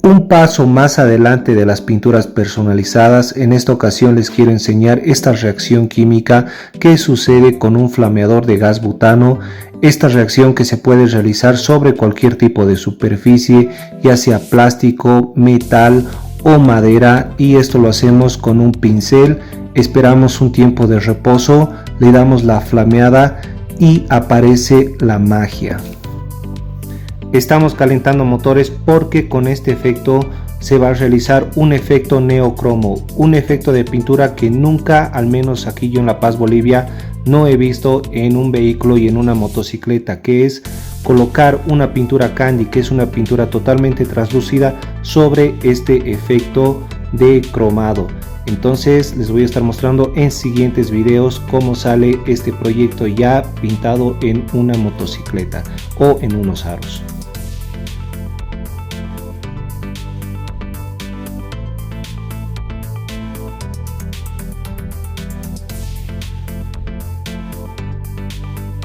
Un paso más adelante de las pinturas personalizadas, en esta ocasión les quiero enseñar esta reacción química que sucede con un flameador de gas butano. Esta reacción que se puede realizar sobre cualquier tipo de superficie, ya sea plástico, metal o madera, y esto lo hacemos con un pincel. Esperamos un tiempo de reposo, le damos la flameada y aparece la magia. Estamos calentando motores porque con este efecto se va a realizar un efecto neocromo, un efecto de pintura que nunca, al menos aquí yo en La Paz, Bolivia, no he visto en un vehículo y en una motocicleta, que es colocar una pintura candy, que es una pintura totalmente translúcida, sobre este efecto de cromado. Entonces les voy a estar mostrando en siguientes videos cómo sale este proyecto ya pintado en una motocicleta o en unos aros.